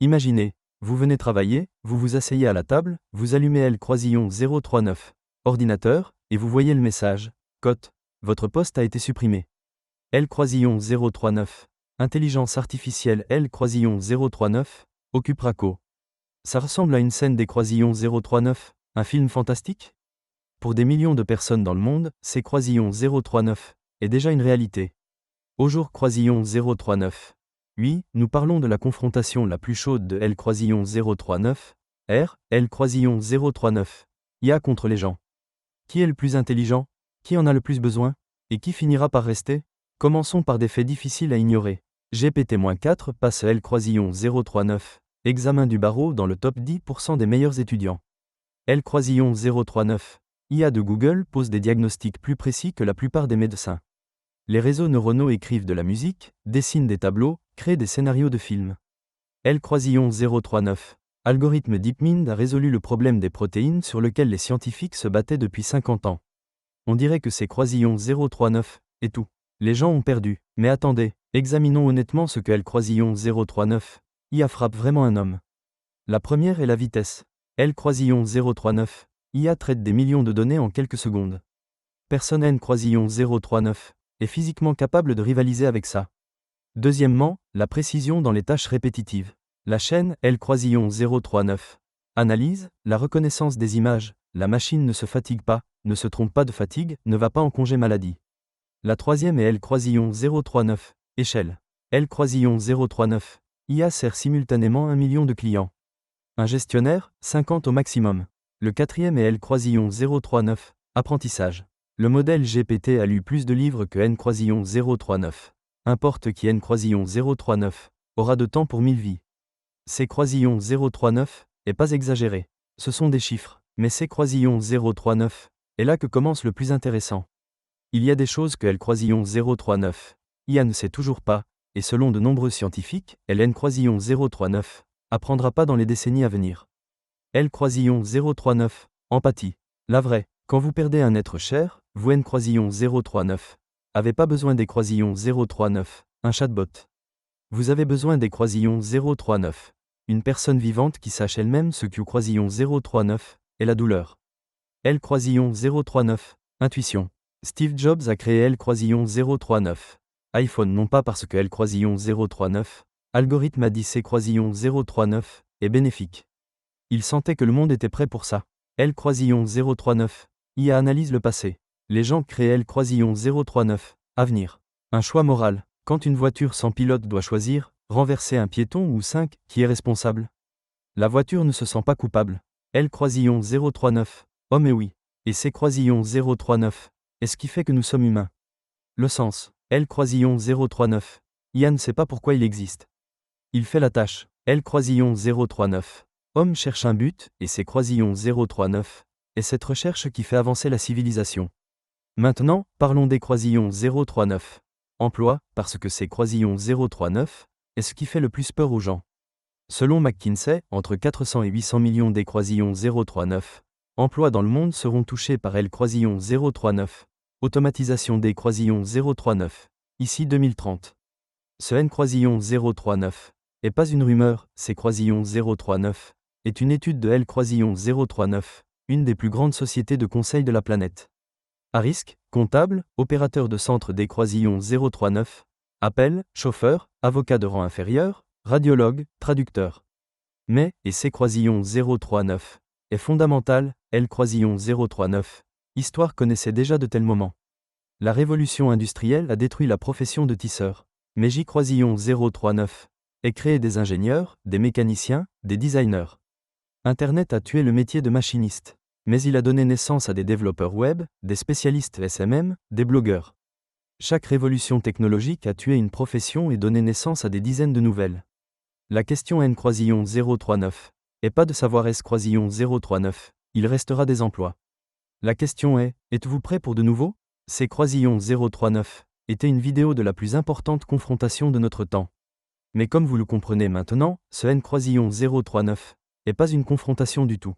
Imaginez, vous venez travailler, vous vous asseyez à la table, vous allumez L croisillon 039, ordinateur, et vous voyez le message, cote, votre poste a été supprimé. L croisillon 039, intelligence artificielle L croisillon 039, occupera co. Ça ressemble à une scène des croisillons 039, un film fantastique? Pour des millions de personnes dans le monde, ces croisillons 039 est déjà une réalité. Au jour croisillon 039. Oui, nous parlons de la confrontation la plus chaude de L croisillon 039, R, L croisillon 039, IA contre les gens. Qui est le plus intelligent? Qui en a le plus besoin? Et qui finira par rester? Commençons par des faits difficiles à ignorer. GPT-4 passe L croisillon 039, examen du barreau dans le top 10% des meilleurs étudiants. L croisillon 039, IA de Google pose des diagnostics plus précis que la plupart des médecins. Les réseaux neuronaux écrivent de la musique, dessinent des tableaux, créent des scénarios de films. L croisillon 039. Algorithme DeepMind a résolu le problème des protéines sur lequel les scientifiques se battaient depuis 50 ans. On dirait que c'est croisillon 039, et tout. Les gens ont perdu. Mais attendez, examinons honnêtement ce que L croisillon 039, IA frappe vraiment un homme. La première est la vitesse. L croisillon 039, IA traite des millions de données en quelques secondes. Personne N croisillon 039 est physiquement capable de rivaliser avec ça. Deuxièmement, la précision dans les tâches répétitives. La chaîne L croisillon 039 analyse la reconnaissance des images. La machine ne se fatigue pas, ne se trompe pas de fatigue, ne va pas en congé maladie. La troisième est L croisillon 039 échelle. L croisillon 039 IA sert simultanément 1 million de clients. Un gestionnaire, 50 au maximum. Le quatrième est L croisillon 039 apprentissage. Le modèle GPT a lu plus de livres que N croisillon 039. Importe qui N croisillon 039 aura de temps pour 1000 vies. C croisillon 039 est pas exagéré. Ce sont des chiffres, mais C croisillon 039 est là que commence le plus intéressant. Il y a des choses que L croisillon 039 IA ne sait toujours pas, et selon de nombreux scientifiques, N croisillon 039 apprendra pas dans les décennies à venir. L croisillon 039 empathie. La vraie. Quand vous perdez un être cher, vous N croisillon 039 avez pas besoin des croisillons 039, un chatbot. Vous avez besoin des croisillons 039, une personne vivante qui sache elle-même ce que croisillon 039 est la douleur. L croisillon 039, intuition. Steve Jobs a créé L croisillon 039. iPhone non pas parce que L croisillon 039, algorithme a dit C croisillon 039 est bénéfique. Il sentait que le monde était prêt pour ça. L croisillon 039, IA analyse le passé. Les gens créent L croisillon 039, avenir. Un choix moral. Quand une voiture sans pilote doit choisir, renverser un piéton ou 5, qui est responsable? La voiture ne se sent pas coupable. L croisillon 039, homme et oui. Et C croisillon 039, est ce qui fait que nous sommes humains. Le sens. L croisillon 039, IA ne sait pas pourquoi il existe. Il fait la tâche. L croisillon 039. Homme cherche un but, et c'est croisillon 039, et cette recherche qui fait avancer la civilisation. Maintenant, parlons des croisillons 039. Emploi, parce que c'est croisillon 039, est ce qui fait le plus peur aux gens. Selon McKinsey, entre 400 et 800 millions des croisillons 039 emplois dans le monde seront touchés par L croisillon 039. Automatisation des croisillons 039. Ici 2030. Ce N croisillon 039 est pas une rumeur, c'est croisillon 039 est une étude de L croisillon 039, une des plus grandes sociétés de conseil de la planète. À risque, comptable, opérateur de centre des croisillons 039, appel, chauffeur, avocat de rang inférieur, radiologue, traducteur. Mais, et C croisillon 039, est fondamental, L croisillon 039, histoire connaissait déjà de tels moments. La révolution industrielle a détruit la profession de tisseur. Mais J croisillon 039 est créé des ingénieurs, des mécaniciens, des designers. Internet a tué le métier de machiniste. Mais il a donné naissance à des développeurs web, des spécialistes SMM, des blogueurs. Chaque révolution technologique a tué une profession et donné naissance à des dizaines de nouvelles. La question N croisillon 039 est pas de savoir S croisillon 039, il restera des emplois. La question est, êtes-vous prêt pour de nouveau? C croisillon 039 était une vidéo de la plus importante confrontation de notre temps. Mais comme vous le comprenez maintenant, ce N croisillon 039 est pas une confrontation du tout.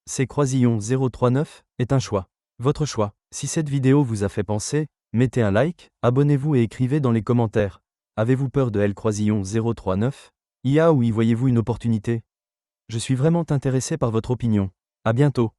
C croisillon 039 est un choix. Votre choix. Si cette vidéo vous a fait penser, mettez un like, abonnez-vous et écrivez dans les commentaires. Avez-vous peur de L croisillon 039? IA ou y voyez-vous une opportunité? Je suis vraiment intéressé par votre opinion. À bientôt.